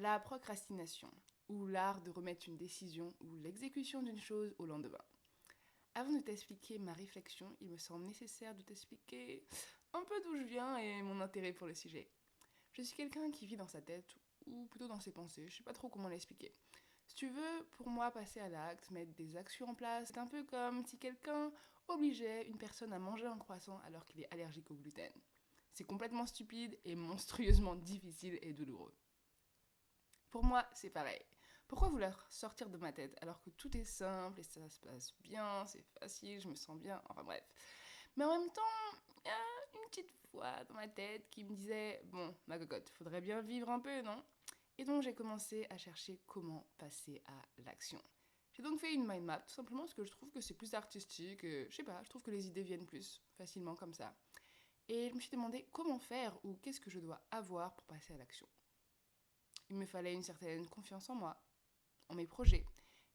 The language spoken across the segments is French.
La procrastination, ou l'art de remettre une décision ou l'exécution d'une chose au lendemain. Avant de t'expliquer ma réflexion, il me semble nécessaire de t'expliquer un peu d'où je viens et mon intérêt pour le sujet. Je suis quelqu'un qui vit dans sa tête, ou plutôt dans ses pensées, je sais pas trop comment l'expliquer. Si tu veux, pour moi, passer à l'acte, mettre des actions en place, c'est un peu comme si quelqu'un obligeait une personne à manger un croissant alors qu'il est allergique au gluten. C'est complètement stupide et monstrueusement difficile et douloureux. Pour moi, c'est pareil. Pourquoi vouloir sortir de ma tête alors que tout est simple et ça se passe bien, c'est facile, je me sens bien, enfin bref. Mais en même temps, il y a une petite voix dans ma tête qui me disait bon, ma cocotte, faudrait bien vivre un peu, non? Et donc j'ai commencé à chercher comment passer à l'action. J'ai donc fait une mind map tout simplement parce que je trouve que c'est plus artistique, et, je sais pas, je trouve que les idées viennent plus facilement comme ça. Et je me suis demandé comment faire ou qu'est-ce que je dois avoir pour passer à l'action. Il me fallait une certaine confiance en moi, en mes projets.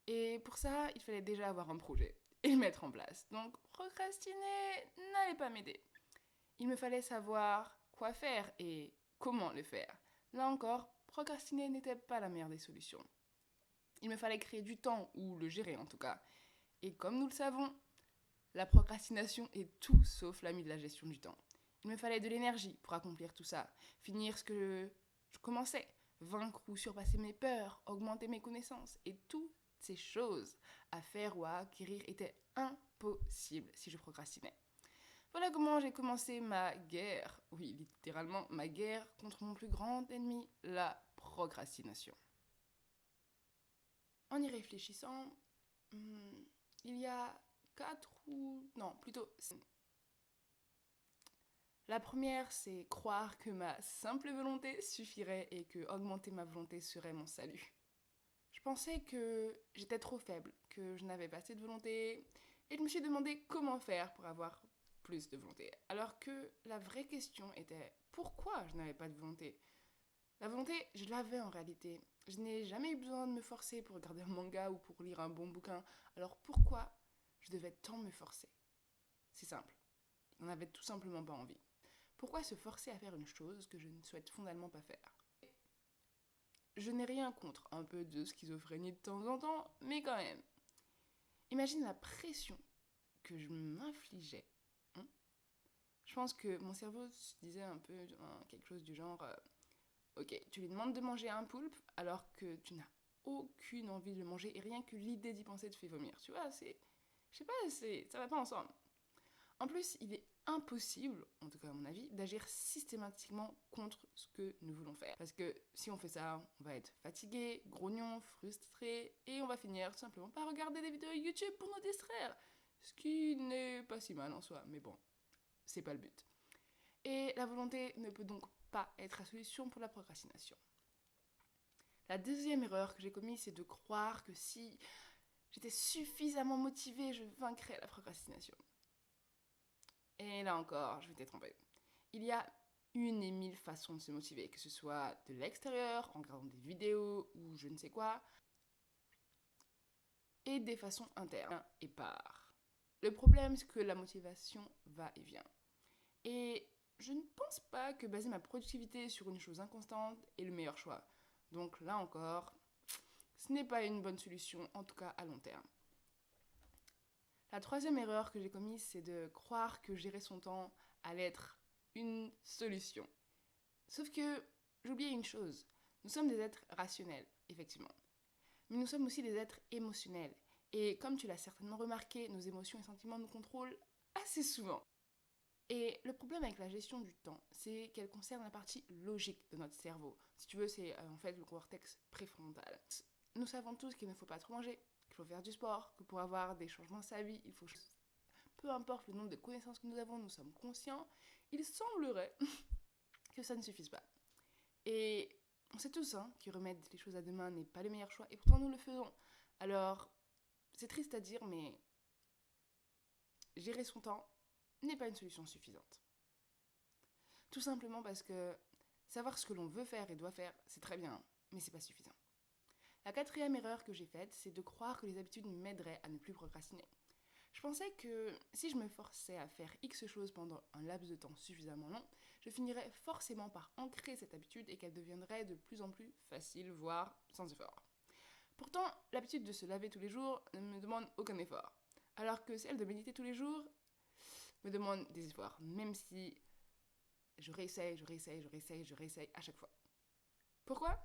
Et pour ça, il fallait déjà avoir un projet et le mettre en place. Donc procrastiner n'allait pas m'aider. Il me fallait savoir quoi faire et comment le faire. Là encore, procrastiner n'était pas la meilleure des solutions. Il me fallait créer du temps, ou le gérer en tout cas. Et comme nous le savons, la procrastination est tout sauf l'ami de la gestion du temps. Il me fallait de l'énergie pour accomplir tout ça, finir ce que je commençais, vaincre ou surpasser mes peurs, augmenter mes connaissances. Et toutes ces choses à faire ou à acquérir étaient impossibles si je procrastinais. Voilà comment j'ai commencé ma guerre, oui littéralement ma guerre contre mon plus grand ennemi, la procrastination. En y réfléchissant, il y a quatre ou... non, plutôt... La première, c'est croire que ma simple volonté suffirait et que augmenter ma volonté serait mon salut. Je pensais que j'étais trop faible, que je n'avais pas assez de volonté, et je me suis demandé comment faire pour avoir plus de volonté. Alors que la vraie question était pourquoi je n'avais pas de volonté. La volonté, je l'avais en réalité. Je n'ai jamais eu besoin de me forcer pour regarder un manga ou pour lire un bon bouquin. Alors pourquoi je devais tant me forcer? C'est simple. Je n'en avais tout simplement pas envie. Pourquoi se forcer à faire une chose que je ne souhaite fondamentalement pas faire? Je n'ai rien contre un peu de schizophrénie de temps en temps, mais quand même. Imagine la pression que je m'infligeais. Hein. Je pense que mon cerveau se disait un peu quelque chose du genre ok, tu lui demandes de manger un poulpe alors que tu n'as aucune envie de le manger et rien que l'idée d'y penser te fait vomir. Tu vois, c'est. Je sais pas, ça va pas ensemble. En plus, il est impossible, en tout cas à mon avis, d'agir systématiquement contre ce que nous voulons faire. Parce que si on fait ça, on va être fatigué, grognon, frustré, et on va finir tout simplement par regarder des vidéos YouTube pour nous distraire. Ce qui n'est pas si mal en soi, mais bon, c'est pas le but. Et la volonté ne peut donc pas être la solution pour la procrastination. La deuxième erreur que j'ai commise, c'est de croire que si j'étais suffisamment motivée, je vaincrais la procrastination. Et là encore, je vais t'être trompée. Il y a une et mille façons de se motiver, que ce soit de l'extérieur, en regardant des vidéos ou je ne sais quoi, et des façons internes et par. Le problème, c'est que la motivation va et vient. Et je ne pense pas que baser ma productivité sur une chose inconstante est le meilleur choix. Donc là encore, ce n'est pas une bonne solution, en tout cas à long terme. La troisième erreur que j'ai commise, c'est de croire que gérer son temps allait être une solution. Sauf que j'oubliais une chose. Nous sommes des êtres rationnels, effectivement. Mais nous sommes aussi des êtres émotionnels. Et comme tu l'as certainement remarqué, nos émotions et sentiments nous contrôlent assez souvent. Et le problème avec la gestion du temps, c'est qu'elle concerne la partie logique de notre cerveau. Si tu veux, c'est en fait le cortex préfrontal. Nous savons tous qu'il ne faut pas trop manger, qu'il faut faire du sport, que pour avoir des changements dans sa vie, il faut... Peu importe le nombre de connaissances que nous avons, nous sommes conscients. Il semblerait que ça ne suffise pas. Et on sait tous que remettre les choses à demain n'est pas le meilleur choix, et pourtant nous le faisons. Alors, c'est triste à dire, mais gérer son temps n'est pas une solution suffisante. Tout simplement parce que savoir ce que l'on veut faire et doit faire, c'est très bien, mais c'est pas suffisant. La quatrième erreur que j'ai faite, c'est de croire que les habitudes m'aideraient à ne plus procrastiner. Je pensais que si je me forçais à faire X choses pendant un laps de temps suffisamment long, je finirais forcément par ancrer cette habitude et qu'elle deviendrait de plus en plus facile, voire sans effort. Pourtant, l'habitude de se laver tous les jours ne me demande aucun effort, alors que celle de méditer tous les jours me demande des efforts, même si je réessaye à chaque fois. Pourquoi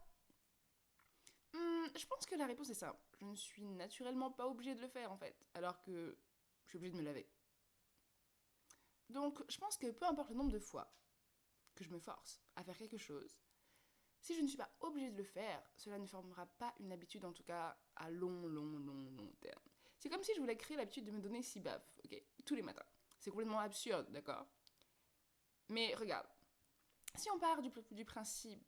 Je pense que la réponse est simple. Je ne suis naturellement pas obligée de le faire en fait, alors que je suis obligée de me laver. Donc, je pense que peu importe le nombre de fois que je me force à faire quelque chose, si je ne suis pas obligée de le faire, cela ne formera pas une habitude, en tout cas à long terme. C'est comme si je voulais créer l'habitude de me donner 6 baffes, ok, tous les matins. C'est complètement absurde, d'accord? Mais regarde, si on part du principe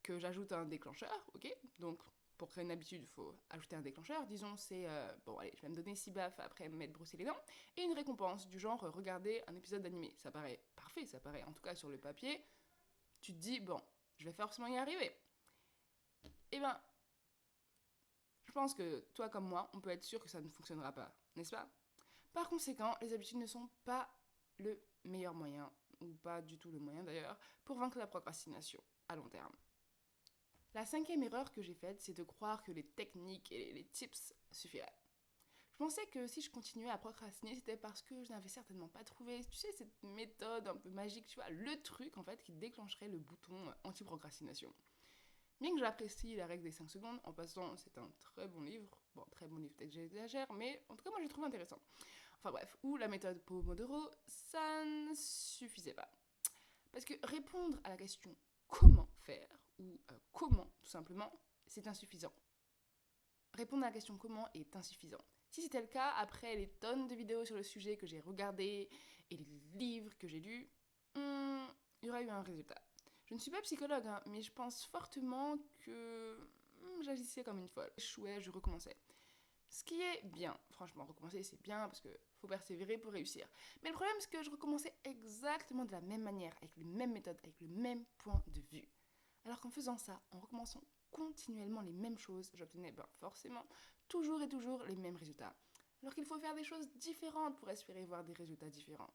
que j'ajoute un déclencheur, ok, donc pour créer une habitude, il faut ajouter un déclencheur. Disons, c'est bon, allez, je vais me donner 6 baffes après m'être brossé les dents et une récompense du genre regarder un épisode d'animé. Ça paraît parfait, ça paraît en tout cas sur le papier. Tu te dis, bon, je vais forcément y arriver. Eh ben, je pense que toi comme moi, on peut être sûr que ça ne fonctionnera pas, n'est-ce pas? Par conséquent, les habitudes ne sont pas le meilleur moyen, ou pas du tout le moyen d'ailleurs, pour vaincre la procrastination à long terme. La cinquième erreur que j'ai faite, c'est de croire que les techniques et les tips suffiraient. Je pensais que si je continuais à procrastiner, c'était parce que je n'avais certainement pas trouvé, tu sais, cette méthode un peu magique, tu vois, le truc en fait qui déclencherait le bouton anti-procrastination. Bien que j'apprécie la règle des 5 secondes, en passant, c'est un très bon livre. Bon, très bon livre, peut-être que j'exagère, mais en tout cas, moi, j'ai trouvé intéressant. Enfin bref, ou la méthode Pomodoro, ça ne suffisait pas. Parce que répondre à la question comment faire, ou comment, tout simplement, c'est insuffisant. Répondre à la question comment est insuffisant. Si c'était le cas, après les tonnes de vidéos sur le sujet que j'ai regardées et les livres que j'ai lus, il y aurait eu un résultat. Je ne suis pas psychologue, hein, mais je pense fortement que j'agissais comme une folle. J'échouais, je recommençais. Ce qui est bien, franchement, recommencer c'est bien parce qu'il faut persévérer pour réussir. Mais le problème c'est que je recommençais exactement de la même manière, avec les mêmes méthodes, avec le même point de vue. Alors qu'en faisant ça, en recommençant continuellement les mêmes choses, j'obtenais forcément toujours et toujours les mêmes résultats. Alors qu'il faut faire des choses différentes pour espérer voir des résultats différents.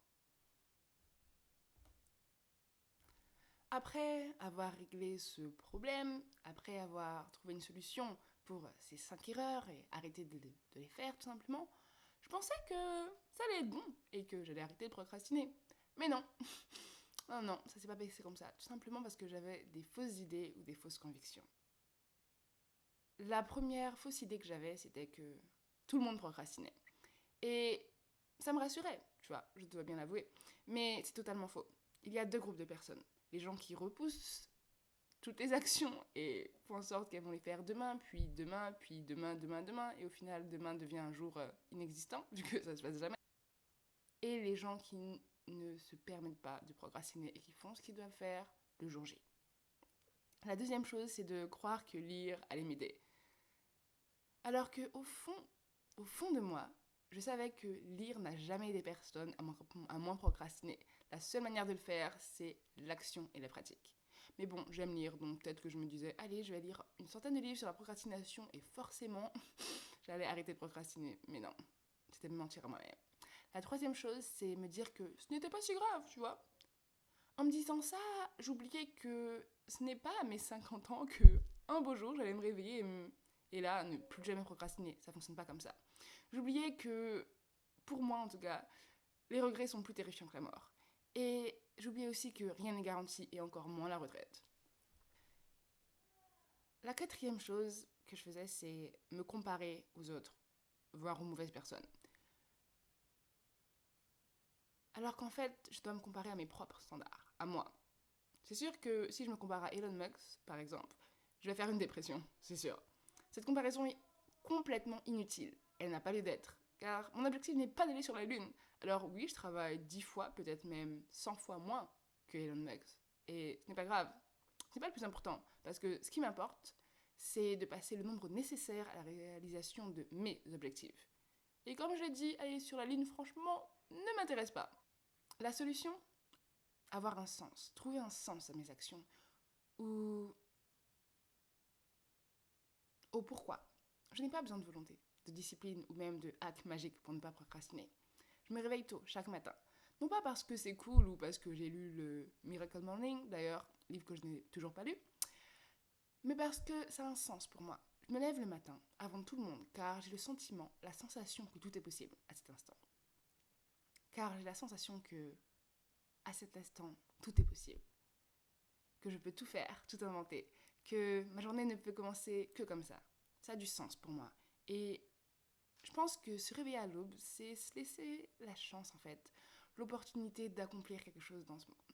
Après avoir réglé ce problème, après avoir trouvé une solution pour ces 5 erreurs et arrêter de les faire tout simplement, je pensais que ça allait être bon et que j'allais arrêter de procrastiner. Mais non, non, ça s'est pas passé comme ça, tout simplement parce que j'avais des fausses idées ou des fausses convictions. La première fausse idée que j'avais, c'était que tout le monde procrastinait. Et ça me rassurait, tu vois, je dois bien l'avouer. Mais c'est totalement faux. Il y a deux groupes de personnes. Les gens qui repoussent toutes les actions et font en sorte qu'elles vont les faire demain, puis demain, puis demain, et au final, demain devient un jour inexistant, vu que ça se passe jamais. Et les gens qui ne se permettent pas de procrastiner et qui font ce qu'ils doivent faire le jour J. La deuxième chose, c'est de croire que lire allait m'aider. Alors que au fond de moi, je savais que lire n'a jamais aidé personne à moins procrastiner. La seule manière de le faire, c'est l'action et la pratique. Mais bon, j'aime lire, donc peut-être que je me disais, allez, je vais lire une centaine de livres sur la procrastination et forcément, j'allais arrêter de procrastiner. Mais non, c'était me mentir à moi-même. La troisième chose, c'est me dire que ce n'était pas si grave, tu vois. En me disant ça, j'oubliais que ce n'est pas à mes 50 ans que un beau jour, j'allais me réveiller et là, ne plus jamais procrastiner. Ça fonctionne pas comme ça. J'oubliais que, pour moi en tout cas, les regrets sont plus terrifiants que la mort. Et j'oubliais aussi que rien n'est garanti, et encore moins la retraite. La quatrième chose que je faisais, c'est me comparer aux autres, voire aux mauvaises personnes. Alors qu'en fait, je dois me comparer à mes propres standards, à moi. C'est sûr que si je me compare à Elon Musk, par exemple, je vais faire une dépression, c'est sûr. Cette comparaison est complètement inutile. Elle n'a pas lieu d'être. Car mon objectif n'est pas d'aller sur la Lune. Alors oui, je travaille 10 fois, peut-être même 100 fois moins que Elon Musk. Et ce n'est pas grave. Ce n'est pas le plus important. Parce que ce qui m'importe, c'est de passer le nombre nécessaire à la réalisation de mes objectifs. Et comme je l'ai dit, aller sur la Lune, franchement, ne m'intéresse pas. La solution, avoir un sens, trouver un sens à mes actions, ou au pourquoi. Je n'ai pas besoin de volonté, de discipline ou même de hack magique pour ne pas procrastiner. Je me réveille tôt chaque matin. Non pas parce que c'est cool ou parce que j'ai lu le Miracle Morning, d'ailleurs, livre que je n'ai toujours pas lu, mais parce que ça a un sens pour moi. Je me lève le matin, avant tout le monde, car j'ai le sentiment, la sensation que tout est possible à cet instant. Car j'ai la sensation que, à cet instant, tout est possible. Que je peux tout faire, tout inventer. Que ma journée ne peut commencer que comme ça. Ça a du sens pour moi. Et je pense que se réveiller à l'aube, c'est se laisser la chance, en fait. L'opportunité d'accomplir quelque chose dans ce monde.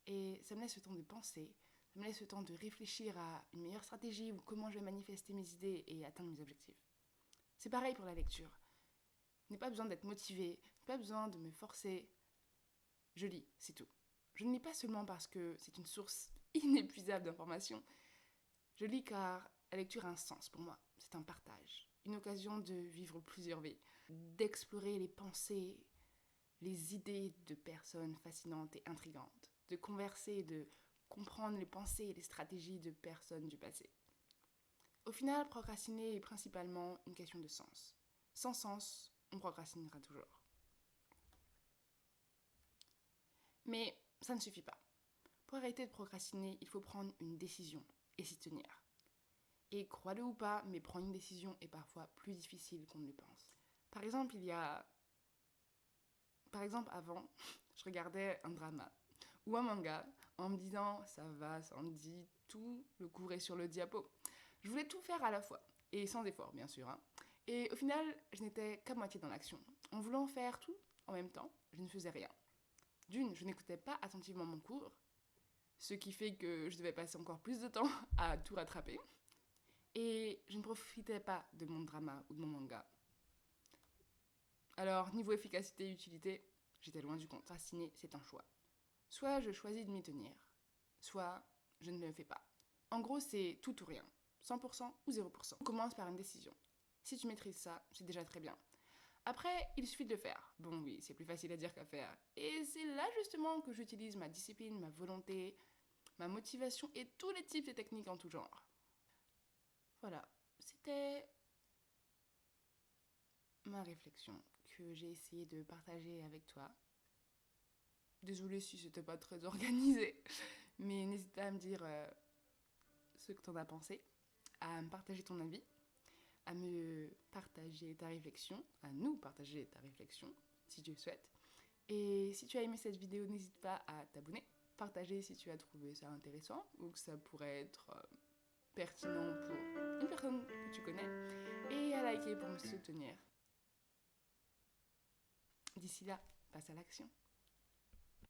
Et ça me laisse le temps de penser, ça me laisse le temps de réfléchir à une meilleure stratégie ou comment je vais manifester mes idées et atteindre mes objectifs. C'est pareil pour la lecture. Je n'ai pas besoin d'être motivée, je n'ai pas besoin de me forcer. Je lis, c'est tout. Je ne lis pas seulement parce que c'est une source inépuisable d'informations. Je lis car la lecture a un sens pour moi. C'est un partage, une occasion de vivre plusieurs vies, d'explorer les pensées, les idées de personnes fascinantes et intrigantes, de converser et de comprendre les pensées et les stratégies de personnes du passé. Au final, procrastiner est principalement une question de sens. Sans sens, on procrastinera toujours. Mais ça ne suffit pas. Pour arrêter de procrastiner, il faut prendre une décision et s'y tenir. Et croyez-le ou pas, mais prendre une décision est parfois plus difficile qu'on ne le pense. Par exemple, avant, je regardais un drama ou un manga en me disant ça va, ça en dit tout, le cours est sur le diapo. Je voulais tout faire à la fois, et sans effort bien sûr. Et au final, je n'étais qu'à moitié dans l'action. En voulant faire tout en même temps, je ne faisais rien. D'une, je n'écoutais pas attentivement mon cours, ce qui fait que je devais passer encore plus de temps à tout rattraper. Et je ne profitais pas de mon drama ou de mon manga. Alors, niveau efficacité et utilité, j'étais loin du compte. Procrastiner, c'est un choix. Soit je choisis de m'y tenir, soit je ne le fais pas. En gros, c'est tout ou rien, 100% ou 0%. On commence par une décision. Si tu maîtrises ça, c'est déjà très bien. Après, il suffit de le faire. Bon oui, c'est plus facile à dire qu'à faire. Et c'est là justement que j'utilise ma discipline, ma volonté, ma motivation et tous les types de techniques en tout genre. Voilà, c'était ma réflexion que j'ai essayé de partager avec toi. Désolée si c'était pas très organisé, mais n'hésite pas à me dire ce que t'en as pensé, à me partager ton avis, à me partager ta réflexion, à nous partager ta réflexion, si tu le souhaites. Et si tu as aimé cette vidéo, n'hésite pas à t'abonner, partager si tu as trouvé ça intéressant ou que ça pourrait être pertinent pour une personne que tu connais, et à liker pour me soutenir. D'ici là, passe à l'action.